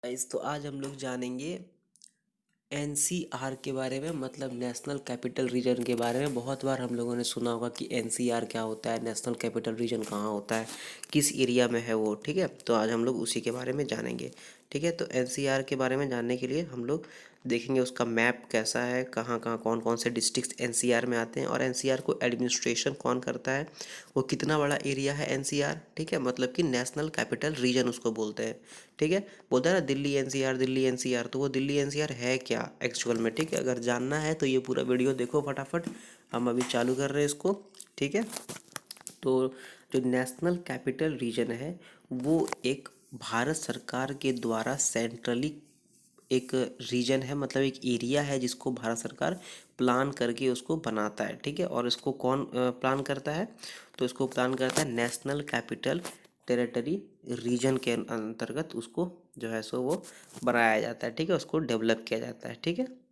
तो आज हम लोग जानेंगे एनसीआर के बारे में, मतलब नेशनल कैपिटल रीजन के बारे में। बहुत बार हम लोगों ने सुना होगा कि एनसीआर क्या होता है, नेशनल कैपिटल रीजन कहाँ होता है, किस एरिया में है वो। ठीक है, तो आज हम लोग उसी के बारे में जानेंगे। ठीक है, तो एनसीआर के बारे में जानने के लिए हम लोग देखेंगे उसका मैप कैसा है, कहाँ कहाँ कौन कौन से डिस्ट्रिक्ट एनसीआर में आते हैं और एनसीआर को एडमिनिस्ट्रेशन कौन करता है, वो कितना बड़ा एरिया है एनसीआर। ठीक है, मतलब कि नेशनल कैपिटल रीजन उसको बोलते हैं। ठीक है, बोलता है ना दिल्ली एनसीआर, दिल्ली एनसीआर, तो वो दिल्ली एनसीआर है क्या एक्चुअल में। ठीक है, अगर जानना है तो ये पूरा वीडियो देखो फटाफट। हम अभी चालू कर रहे हैं इसको। ठीक है, तो जो नेशनल कैपिटल रीजन है वो एक भारत सरकार के द्वारा सेंट्रली एक रीजन है, मतलब एक एरिया है जिसको भारत सरकार प्लान करके उसको बनाता है। ठीक है, और इसको कौन प्लान करता है, तो इसको प्लान करता है नेशनल कैपिटल टेरिटरी रीजन के अंतर्गत उसको जो है सो वो बनाया जाता है। ठीक है, उसको डेवलप किया जाता है। ठीक है,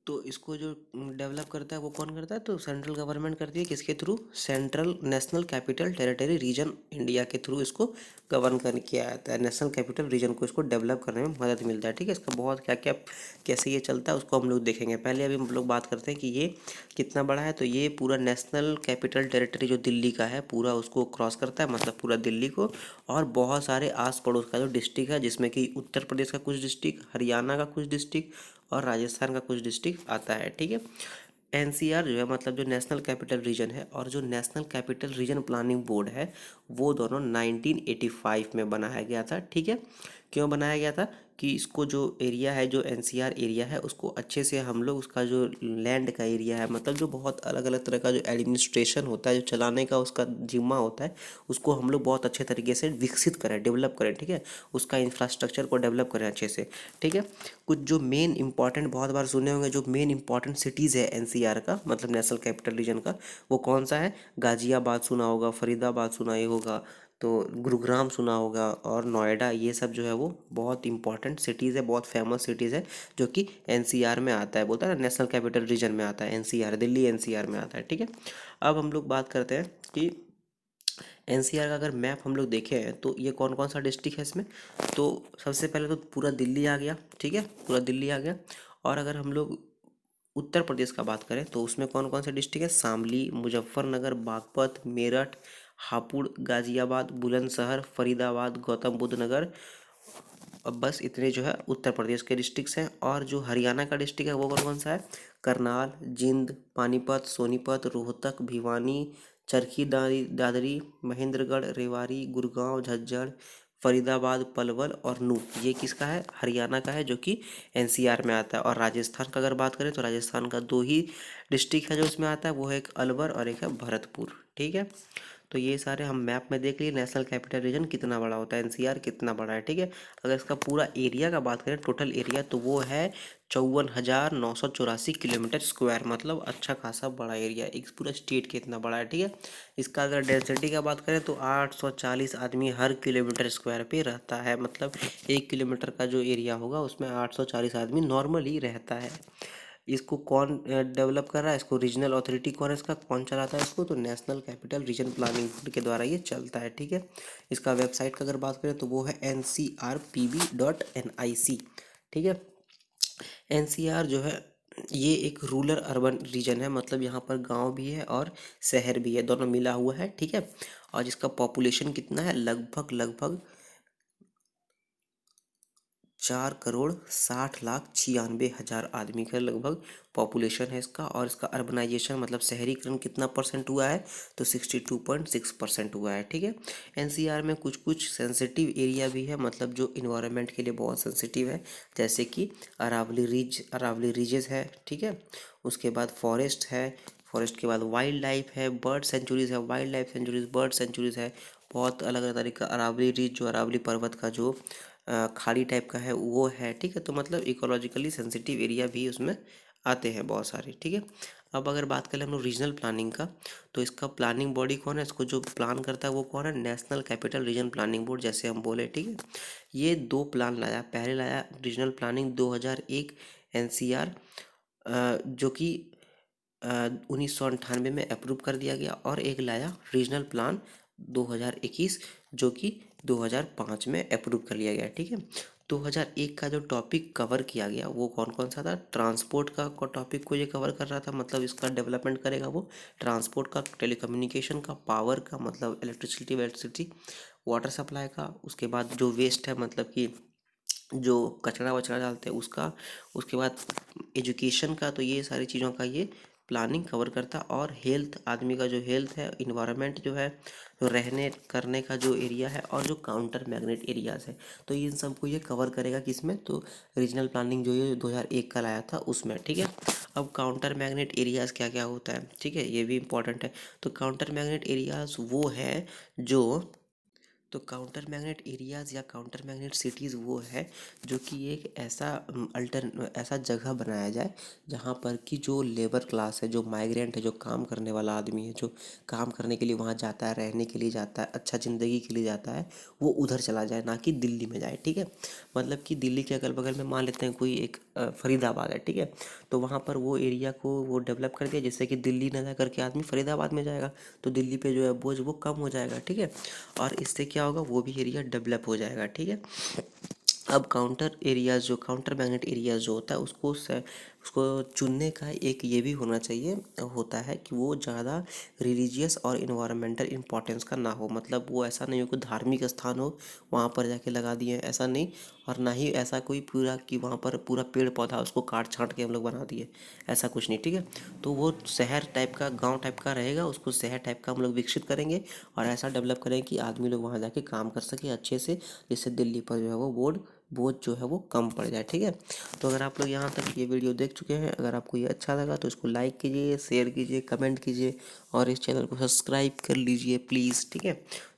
तो इसको जो डेवलप करता है वो कौन करता है, तो सेंट्रल गवर्नमेंट करती है। किसके through, central national capital territory region India के थ्रू इसको गवर्न कर किया जाता है। नेशनल कैपिटल रीजन को इसको डेवलप करने में मदद मिलता है। ठीक है, इसका बहुत क्या क्या कैसे ये चलता है उसको हम लोग देखेंगे। पहले अभी हम लोग बात करते हैं कि ये कितना बड़ा है। तो ये पूरा नेशनल कैपिटल टेरिटरी जो दिल्ली का है पूरा उसको क्रॉस करता है, मतलब पूरा दिल्ली को, और बहुत सारे आस पड़ोस का जो डिस्ट्रिक्ट है जिसमें कि उत्तर प्रदेश का कुछ डिस्ट्रिक्ट, हरियाणा का कुछ डिस्ट्रिक्ट और राजस्थान का कुछ डिस्ट्रिक्ट आता है। ठीक है, एनसीआर जो है मतलब जो नेशनल कैपिटल रीजन है और जो national capital region planning board है वो दोनों 1985 में बनाया गया था। ठीक है, क्यों बनाया गया था कि इसको जो एरिया है, जो एनसीआर एरिया है, उसको अच्छे से हम लोग उसका जो लैंड का एरिया है, मतलब जो बहुत अलग अलग तरह का जो एडमिनिस्ट्रेशन होता है, जो चलाने का उसका जिम्मा होता है, उसको हम लोग बहुत अच्छे तरीके से विकसित करें, डेवलप करें। ठीक है, उसका इंफ्रास्ट्रक्चर को डेवलप करें अच्छे से। ठीक है, कुछ जो मेन इंपॉर्टेंट, बहुत बार सुने होंगे, जो मेन इंपॉर्टेंट सिटीज़ है एनसीआर का, मतलब नेशनल कैपिटल रीजन का, वो कौन सा है। गाजियाबाद सुना होगा, फरीदाबाद सुना ही होगा, तो गुरुग्राम सुना होगा, और नोएडा, ये सब जो है वो बहुत इंपॉर्टेंट सिटीज़ है, बहुत फेमस सिटीज़ है, जो कि एनसीआर में आता है। बोलता है ना नेशनल कैपिटल रीजन में आता है एनसीआर, दिल्ली एनसीआर में आता है। ठीक है, अब हम लोग बात करते हैं कि एनसीआर का अगर मैप हम लोग देखें तो ये कौन कौन सा डिस्ट्रिक्ट है इसमें। तो सबसे पहले तो पूरा दिल्ली आ गया। ठीक है, पूरा दिल्ली आ गया। और अगर हम लोग उत्तर प्रदेश का बात करें तो उसमें कौन कौन से डिस्ट्रिक्ट है, शामली, मुजफ्फरनगर, बागपत, मेरठ, हापुड़, गाजियाबाद, बुलंदशहर, फरीदाबाद, गौतम बुद्ध नगर। अब बस इतने जो है उत्तर प्रदेश के डिस्ट्रिक्ट्स हैं। और जो हरियाणा का डिस्ट्रिक्ट है वो कौन कौन सा है, करनाल, जिंद, पानीपत, सोनीपत, रोहतक, भिवानी, चरखी दादरी, महेंद्रगढ़, रेवाड़ी, गुड़गांव, झज्जर, फरीदाबाद, पलवल और नूह। ये किसका है, हरियाणा का है, जो कि एनसीआर में आता है। और राजस्थान का अगर बात करें तो राजस्थान का दो ही डिस्ट्रिक्ट है जो इसमें आता है, वो है एक अलवर और एक है भरतपुर। ठीक है, तो ये सारे हम मैप में देख लिए नेशनल कैपिटल रीजन कितना बड़ा होता है, एनसीआर कितना बड़ा है। ठीक है, अगर इसका पूरा एरिया का बात करें, टोटल एरिया, तो वो है 54,984 किलोमीटर स्क्वायर, मतलब अच्छा खासा बड़ा एरिया, एक पूरा स्टेट के इतना बड़ा है। ठीक है, इसका अगर डेंसिटी का बात करें तो 840 आदमी हर किलोमीटर स्क्वायर पे रहता है, मतलब 1 किलोमीटर का जो एरिया होगा उसमें 840 आदमी नॉर्मली रहता है। इसको कौन डेवलप कर रहा है, इसको रीजनल अथॉरिटी कौन है, इसका कौन चलाता है इसको, तो national capital region planning board के द्वारा ये चलता है। ठीक है, इसका वेबसाइट का अगर बात करें तो वो है ncrpb.nic। ठीक है, एनसीआर जो है ये एक रूरल अर्बन रीजन है, मतलब यहाँ पर गांव भी है और शहर भी है, दोनों मिला हुआ है। ठीक है, और जिसका पॉपुलेशन कितना है, लगभग लगभग 4,60,96,000 आदमी का लगभग पॉपुलेशन है इसका। और इसका अर्बनाइजेशन मतलब शहरीकरण कितना परसेंट हुआ है, तो 62.6% हुआ है। ठीक है, एनसीआर में कुछ कुछ सेंसिटिव एरिया भी है, मतलब जो इन्वायरमेंट के लिए बहुत सेंसिटिव है, जैसे कि अरावली रीजेस है। ठीक है, उसके बाद फॉरेस्ट है, फॉरेस्ट के बाद वाइल्ड लाइफ है, बर्ड सेंचुरीज है, wild life sanctuaries, bird sanctuaries है, बहुत अलग अलग तरीके का। अरावली रीज जो अरावली पर्वत का जो खाड़ी टाइप का है वो है। ठीक है, तो मतलब इकोलॉजिकली सेंसिटिव एरिया भी उसमें आते हैं बहुत सारे। ठीक है, अब अगर बात करें हम लोग रीजनल प्लानिंग का, तो इसका प्लानिंग बॉडी कौन है, इसको जो प्लान करता है वो कौन है, national capital region planning board, जैसे हम बोले। ठीक है, ये दो प्लान लाया, पहले लाया रीजनल प्लानिंग 2001 एनसीआर, जो कि 1998 में अप्रूव कर दिया गया, और एक लाया रीजनल प्लान 2021 जो कि 2005 में अप्रूव कर लिया गया। ठीक है, 2001 का जो टॉपिक कवर किया गया वो कौन कौन सा था? ट्रांसपोर्ट का टॉपिक को ये कवर कर रहा था, मतलब इसका डेवलपमेंट करेगा वो। ट्रांसपोर्ट का, टेलीकम्युनिकेशन का, पावर का मतलब इलेक्ट्रिसिटी वेलेक्ट्रिसिटी, वाटर सप्लाई का, उसके बाद जो वेस्ट है मतलब कि जो कचरा वचरा डालते हैं उसका, उसके बाद एजुकेशन का। तो ये सारी चीज़ों का ये प्लानिंग कवर करता। और हेल्थ, आदमी का जो हेल्थ है, इन्वायरमेंट जो है, जो रहने करने का जो एरिया है, और जो काउंटर मैग्नेट एरियाज है, तो इन सबको ये कवर करेगा किसमें? तो रीजनल प्लानिंग जो ये 2001 का लाया था उसमें, ठीक है। अब काउंटर मैग्नेट एरियाज क्या क्या होता है, ठीक है, ये भी इंपॉर्टेंट है। तो काउंटर मैग्नेट एरियाज वो है जो, तो काउंटर मैग्नेट एरियाज़ या काउंटर मैग्नेट सिटीज़ वो है जो कि एक ऐसा ऐसा जगह बनाया जाए जहाँ पर कि जो लेबर क्लास है, जो माइग्रेंट है, जो काम करने वाला आदमी है, जो काम करने के लिए वहाँ जाता है, रहने के लिए जाता है, अच्छा ज़िंदगी के लिए जाता है, वो उधर चला जाए, ना कि दिल्ली में जाए, ठीक है। मतलब कि दिल्ली के अगल बगल में मान लेते हैं कोई एक फरीदाबाद है, ठीक है, तो वहाँ पर वो एरिया को वो डेवलप कर दिया जिससे कि दिल्ली ना जा करके आदमी फरीदाबाद में जाएगा, तो दिल्ली पे जो है बोझ वो कम हो जाएगा, ठीक है। और इससे क्या होगा, वो भी एरिया डेवलप हो जाएगा, ठीक है। अब काउंटर एरियाज, जो काउंटर मैग्नेट एरियाज जो होता है उसको चुनने का एक ये भी होना चाहिए, होता है कि वो ज़्यादा रिलीजियस और इन्वायरमेंटल इंपॉर्टेंस का ना हो। मतलब वो ऐसा नहीं हो कि धार्मिक स्थान हो वहाँ पर जाके लगा दिए, ऐसा नहीं। और ना ही ऐसा कोई पूरा कि वहाँ पर पूरा पेड़ पौधा उसको काट छाँट के हम लोग बना दिए, ऐसा कुछ नहीं, ठीक है। तो वो शहर टाइप का, गांव टाइप का रहेगा, उसको शहर टाइप का हम लोग विकसित करेंगे और ऐसा डेवलप करेंगे कि आदमी लोग वहाँ जाके काम कर सके अच्छे से, जिससे दिल्ली पर जो है वो बोझ जो है वो कम पड़ जाए, ठीक है। तो अगर आप लोग यहाँ तक ये वीडियो देख चुके हैं, अगर आपको ये अच्छा लगा तो इसको लाइक कीजिए, शेयर कीजिए, कमेंट कीजिए और इस चैनल को सब्सक्राइब कर लीजिए प्लीज़, ठीक है।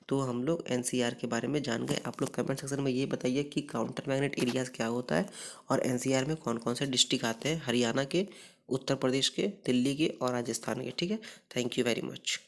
तो हम लोग एनसीआर के बारे में जान गए। आप लोग कमेंट सेक्शन में ये बताइए कि काउंटर मैग्नेट एरियाज़ क्या होता है और एनसीआर में कौन कौन से डिस्ट्रिक्ट आते हैं, हरियाणा के, उत्तर प्रदेश के, दिल्ली के और राजस्थान के, ठीक है। Thank you very much.